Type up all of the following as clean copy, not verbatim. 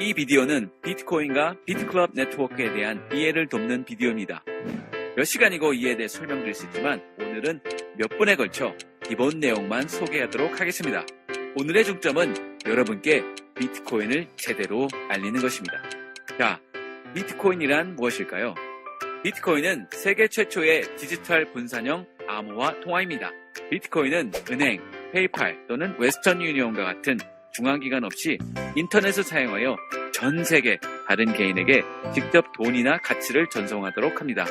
이 비디오는 비트코인과 비트클럽 네트워크에 대한 이해를 돕는 비디오입니다. 몇 시간이고 이해에 대해 설명드릴 수 있지만 오늘은 몇 분에 걸쳐 기본 내용만 소개하도록 하겠습니다. 오늘의 중점은 여러분께 비트코인을 제대로 알리는 것입니다. 자, 비트코인이란 무엇일까요? 비트코인은 세계 최초의 디지털 분산형 암호화 통화입니다. 비트코인은 은행, 페이팔 또는 웨스턴 유니온과 같은 중앙기관 없이 인터넷을 사용하여 전 세계 다른 개인에게 직접 돈이나 가치를 전송하도록 합니다.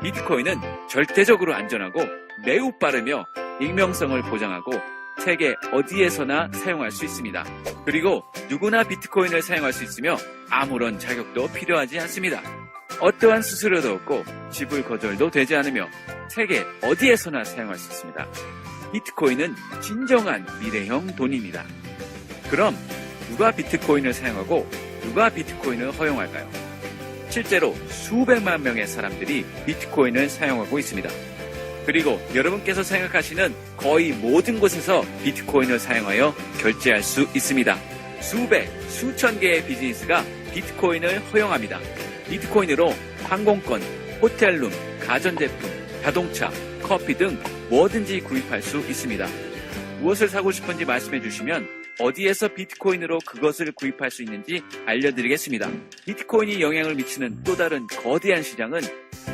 비트코인은 절대적으로 안전하고 매우 빠르며 익명성을 보장하고 세계 어디에서나 사용할 수 있습니다. 그리고 누구나 비트코인을 사용할 수 있으며 아무런 자격도 필요하지 않습니다. 어떠한 수수료도 없고 지불 거절도 되지 않으며 세계 어디에서나 사용할 수 있습니다. 비트코인은 진정한 미래형 돈입니다. 그럼 누가 비트코인을 사용하고 누가 비트코인을 허용할까요? 실제로 수백만 명의 사람들이 비트코인을 사용하고 있습니다. 그리고 여러분께서 생각하시는 거의 모든 곳에서 비트코인을 사용하여 결제할 수 있습니다. 수백, 수천 개의 비즈니스가 비트코인을 허용합니다. 비트코인으로 항공권, 호텔룸, 가전제품, 자동차, 커피 등 뭐든지 구입할 수 있습니다. 무엇을 사고 싶은지 말씀해 주시면 어디에서 비트코인으로 그것을 구입할 수 있는지 알려드리겠습니다. 비트코인이 영향을 미치는 또 다른 거대한 시장은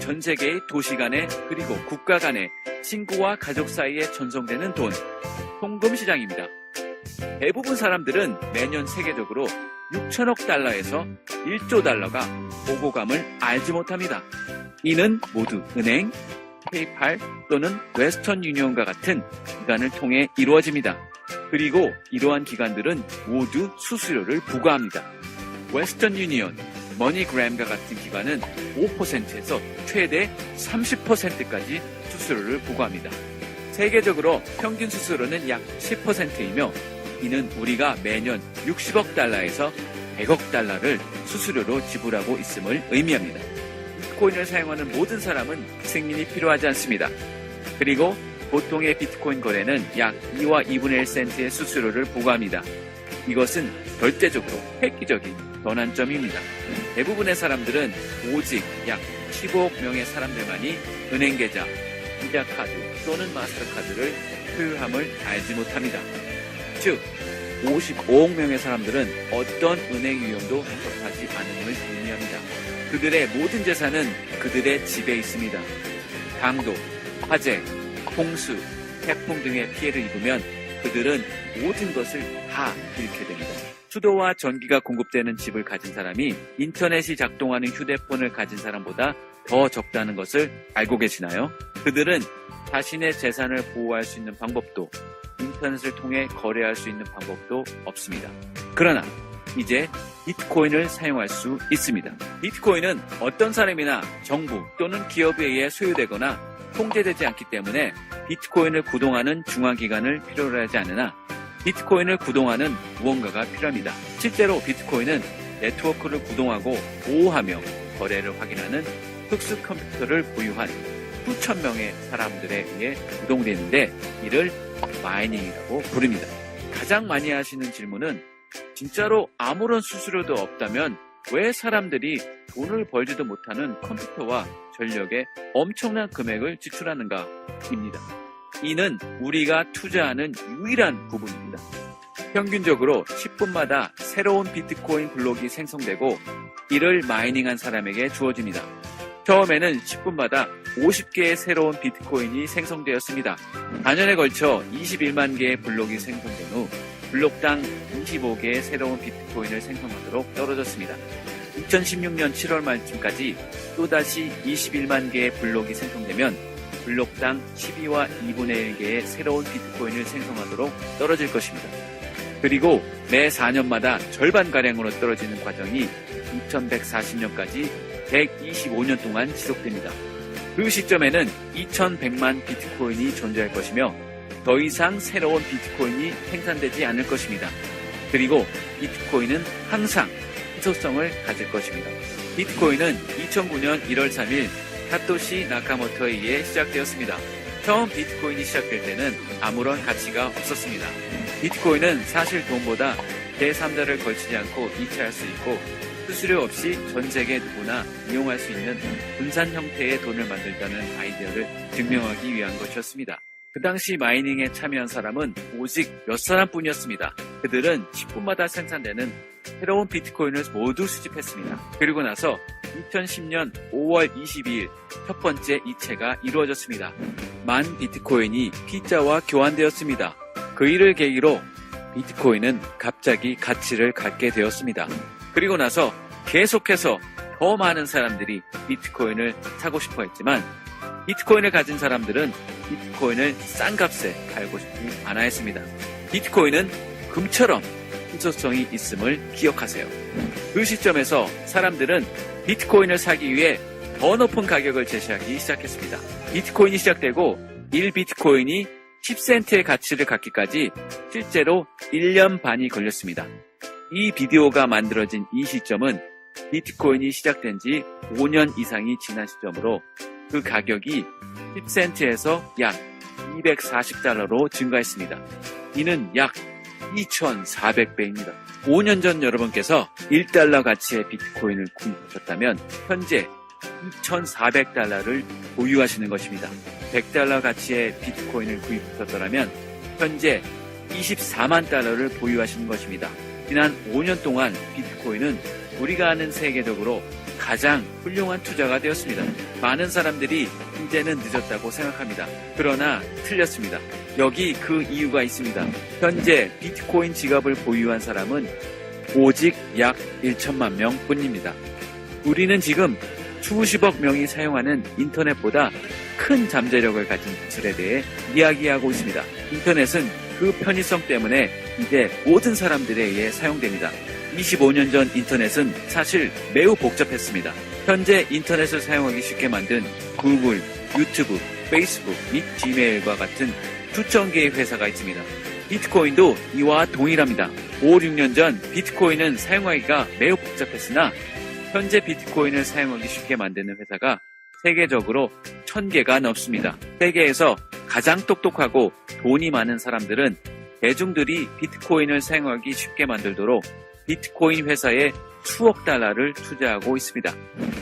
전 세계의 도시 간에 그리고 국가 간에 친구와 가족 사이에 전송되는 돈, 송금 시장입니다. 대부분 사람들은 매년 세계적으로 6천억 달러에서 1조 달러가 오고 감을 알지 못합니다. 이는 모두 은행, 페이팔 또는 웨스턴 유니온과 같은 기관을 통해 이루어집니다. 그리고 이러한 기관들은 모두 수수료를 부과합니다. 웨스턴 유니온, 머니그램과 같은 기관은 5%에서 최대 30%까지 수수료를 부과합니다. 세계적으로 평균 수수료는 약 10%이며 이는 우리가 매년 60억 달러에서 100억 달러를 수수료로 지불하고 있음을 의미합니다. 비트코인을 사용하는 모든 사람은 승인이 필요하지 않습니다. 그리고 보통의 비트코인 거래는 약 2와 2분의 1센트의 수수료를 부과합니다. 이것은 절대적으로 획기적인 전환점입니다. 대부분의 사람들은 오직 약 15억 명의 사람들만이 은행 계좌, 비자 카드 또는 마스터카드를 소유함을 알지 못합니다. 즉, 55억 명의 사람들은 어떤 은행 이용도 접하지 않음을 의미합니다. 그들의 모든 재산은 그들의 집에 있습니다. 강도, 화재, 홍수, 태풍 등의 피해를 입으면 그들은 모든 것을 다 잃게 됩니다. 수도와 전기가 공급되는 집을 가진 사람이 인터넷이 작동하는 휴대폰을 가진 사람보다 더 적다는 것을 알고 계시나요? 그들은 자신의 재산을 보호할 수 있는 방법도 인터넷을 통해 거래할 수 있는 방법도 없습니다. 그러나 이제 비트코인을 사용할 수 있습니다. 비트코인은 어떤 사람이나 정부 또는 기업에 의해 소유되거나 통제되지 않기 때문에 비트코인을 구동하는 중앙기관을 필요로 하지 않으나 비트코인을 구동하는 무언가가 필요합니다. 실제로 비트코인은 네트워크를 구동하고 보호하며 거래를 확인하는 특수 컴퓨터를 보유한 수천 명의 사람들에 의해 구동되는데 이를 마이닝이라고 부릅니다. 가장 많이 하시는 질문은 진짜로 아무런 수수료도 없다면 왜 사람들이 돈을 벌지도 못하는 컴퓨터와 전력에 엄청난 금액을 지출하는가? 입니다. 이는 우리가 투자하는 유일한 부분입니다. 평균적으로 10분마다 새로운 비트코인 블록이 생성되고 이를 마이닝한 사람에게 주어집니다. 처음에는 10분마다 50개의 새로운 비트코인이 생성되었습니다. 4년에 걸쳐 21만 개의 블록이 생성된 후 블록당 25개의 새로운 비트코인을 생성하도록 떨어졌습니다. 2016년 7월 말쯤까지 또다시 21만 개의 블록이 생성되면 블록당 12와 2분의 1개의 새로운 비트코인을 생성하도록 떨어질 것입니다. 그리고 매 4년마다 절반가량으로 떨어지는 과정이 2140년까지 125년 동안 지속됩니다. 그 시점에는 2100만 비트코인이 존재할 것이며 더 이상 새로운 비트코인이 생산되지 않을 것입니다. 그리고 비트코인은 항상 희소성을 가질 것입니다. 비트코인은 2009년 1월 3일 사토시 나카모토에 의해 시작되었습니다. 처음 비트코인이 시작될 때는 아무런 가치가 없었습니다. 비트코인은 사실 돈보다 제3자를 걸치지 않고 이체할 수 있고 수수료 없이 전 세계 누구나 이용할 수 있는 분산 형태의 돈을 만들자는 아이디어를 증명하기 위한 것이었습니다. 그 당시 마이닝에 참여한 사람은 오직 몇 사람뿐이었습니다. 그들은 10분마다 생산되는 새로운 비트코인을 모두 수집했습니다. 그리고 나서 2010년 5월 22일 첫 번째 이체가 이루어졌습니다. 10,000 비트코인이 피자와 교환되었습니다. 그 일을 계기로 비트코인은 갑자기 가치를 갖게 되었습니다. 그리고 나서 계속해서 더 많은 사람들이 비트코인을 사고 싶어 했지만 비트코인을 가진 사람들은 비트코인을 싼 값에 팔고 싶지 않아 했습니다. 비트코인은 금처럼 희소성이 있음을 기억하세요. 그 시점에서 사람들은 비트코인을 사기 위해 더 높은 가격을 제시하기 시작했습니다. 비트코인이 시작되고 1비트코인이 10센트의 가치를 갖기까지 실제로 1년 반이 걸렸습니다. 이 비디오가 만들어진 이 시점은 비트코인이 시작된 지 5년 이상이 지난 시점으로 그 가격이 10센트에서 약 240달러로 증가했습니다. 이는 약 2,400배입니다. 5년 전 여러분께서 1달러 가치의 비트코인을 구입하셨다면 현재 2,400달러를 보유하시는 것입니다. 100달러 가치의 비트코인을 구입하셨더라면 현재 24만 달러를 보유하시는 것입니다. 지난 5년 동안 비트코인은 우리가 아는 세계적으로 가장 훌륭한 투자가 되었습니다. 많은 사람들이 이제는 늦었다고 생각합니다. 그러나 틀렸습니다. 여기 그 이유가 있습니다. 현재 비트코인 지갑을 보유한 사람은 오직 약 1천만 명 뿐입니다. 우리는 지금 수십억 명이 사용하는 인터넷보다 큰 잠재력을 가진 기술에 대해 이야기하고 있습니다. 인터넷은 그 편의성 때문에 이제 모든 사람들에 의해 사용됩니다. 25년 전 인터넷은 사실 매우 복잡했습니다. 현재 인터넷을 사용하기 쉽게 만든 구글, 유튜브, 페이스북 및 지메일과 같은 수천 개의 회사가 있습니다. 비트코인도 이와 동일합니다. 5, 6년 전 비트코인은 사용하기가 매우 복잡했으나 현재 비트코인을 사용하기 쉽게 만드는 회사가 세계적으로 1000개가 넘습니다. 세계에서 가장 똑똑하고 돈이 많은 사람들은 대중들이 비트코인을 사용하기 쉽게 만들도록 비트코인 회사에 수억 달러를 투자하고 있습니다.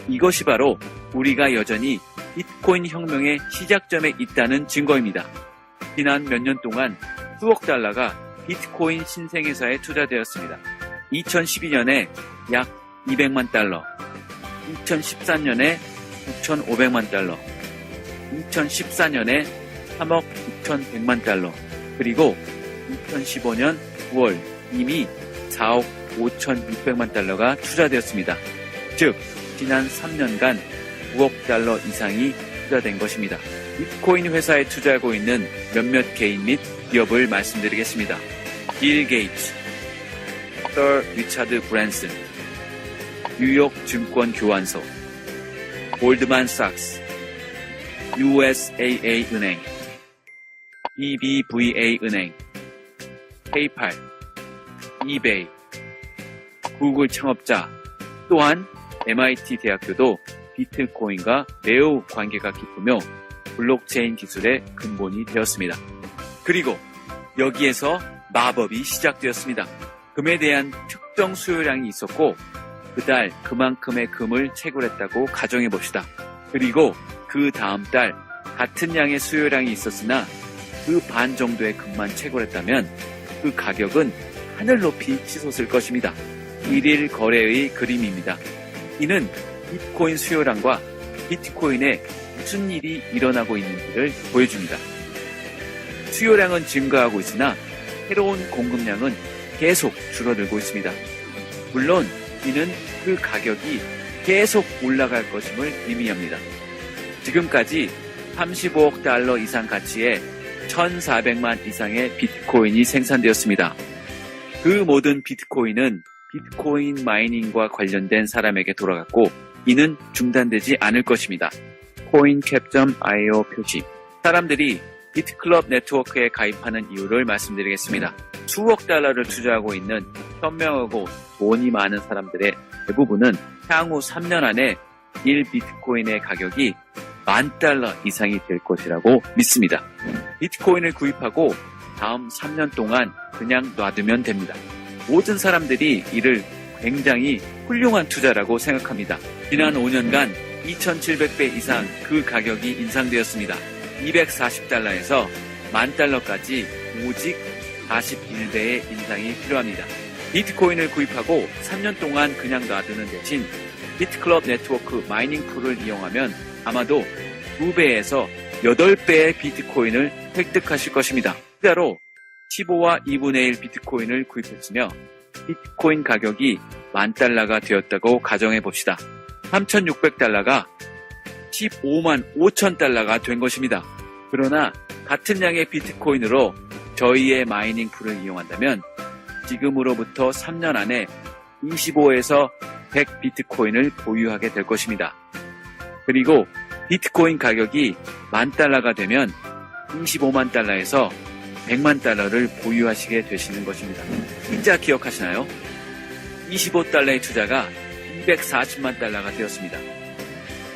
이것이 바로 우리가 여전히 비트코인 혁명의 시작점에 있다는 증거입니다. 지난 몇 년 동안 수억 달러가 비트코인 신생회사에 투자되었습니다. 2012년에 약 200만 달러, 2013년에 9,500만 달러, 2014년에 3억 6,100만 달러, 그리고 2015년 9월 이미 4억 5,600만 달러가 투자되었습니다. 즉, 지난 3년간 9억 달러 이상이 투자된 것입니다. 비트코인 회사에 투자하고 있는 몇몇 개인 및 기업을 말씀드리겠습니다. 빌 게이츠, 서 리차드 브랜슨, 뉴욕 증권 교환소, 골드만삭스, USAA 은행, BBVA 은행, 페이팔, 이베이, 구글 창업자, 또한 MIT 대학교도 비트코인과 매우 관계가 깊으며 블록체인 기술의 근본이 되었습니다. 그리고 여기에서 마법이 시작되었습니다. 금에 대한 특정 수요량이 있었고 그달 그만큼의 금을 채굴했다고 가정해봅시다. 그리고 그 다음 달 같은 양의 수요량이 있었으나 그 반 정도의 금만 채굴했다면 그 가격은 하늘 높이 치솟을 것입니다. 1일 거래의 그림입니다. 이는 비트코인 수요량과 비트코인에 무슨 일이 일어나고 있는지를 보여줍니다. 수요량은 증가하고 있으나 새로운 공급량은 계속 줄어들고 있습니다. 물론 이는 그 가격이 계속 올라갈 것임을 의미합니다. 지금까지 35억 달러 이상 가치의 1,400만 이상의 비트코인이 생산되었습니다. 그 모든 비트코인은 비트코인 마이닝과 관련된 사람에게 돌아갔고 이는 중단되지 않을 것입니다. coincap.io 표시. 사람들이 비트클럽 네트워크에 가입하는 이유를 말씀드리겠습니다. 수억 달러를 투자하고 있는 현명하고 돈이 많은 사람들의 대부분은 향후 3년 안에 1비트코인의 가격이 $10,000 이상이 될 것이라고 믿습니다. 비트코인을 구입하고 다음 3년 동안 그냥 놔두면 됩니다. 모든 사람들이 이를 굉장히 훌륭한 투자라고 생각합니다. 지난 5년간 2,700배 이상 그 가격이 인상되었습니다. 240달러에서 10,000달러까지 오직 41배의 인상이 필요합니다. 비트코인을 구입하고 3년 동안 그냥 놔두는 대신 비트클럽 네트워크 마이닝 풀을 이용하면 아마도 2배에서 8배의 비트코인을 획득하실 것입니다. 투자로 15와 2분의 1 비트코인을 구입했으며 비트코인 가격이 10,000달러가 되었다고 가정해 봅시다. 3,600달러가 15만 5천 달러가 된 것입니다. 그러나 같은 양의 비트코인으로 저희의 마이닝 풀을 이용한다면 지금으로부터 3년 안에 25에서 100 비트코인을 보유하게 될 것입니다. 그리고 비트코인 가격이 10,000달러가 되면 25만 달러에서 100만 달러를 보유하시게 되시는 것입니다. 진짜 기억하시나요? 25달러의 투자가 240만 달러가 되었습니다.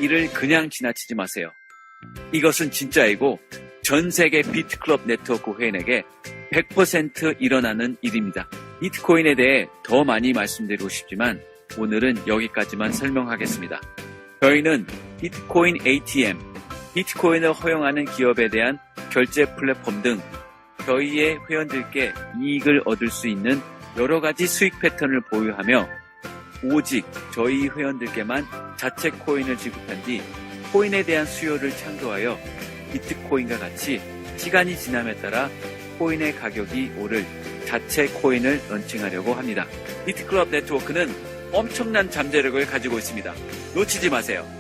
이를 그냥 지나치지 마세요. 이것은 진짜이고 전 세계 비트클럽 네트워크 회원에게 100% 일어나는 일입니다. 비트코인에 대해 더 많이 말씀드리고 싶지만 오늘은 여기까지만 설명하겠습니다. 저희는 비트코인 ATM, 비트코인을 허용하는 기업에 대한 결제 플랫폼 등 저희의 회원들께 이익을 얻을 수 있는 여러 가지 수익 패턴을 보유하며 오직 저희 회원들께만 자체 코인을 지급한 뒤 코인에 대한 수요를 창조하여 비트코인과 같이 시간이 지남에 따라 코인의 가격이 오를 자체 코인을 런칭하려고 합니다. 비트클럽 네트워크는 엄청난 잠재력을 가지고 있습니다. 놓치지 마세요.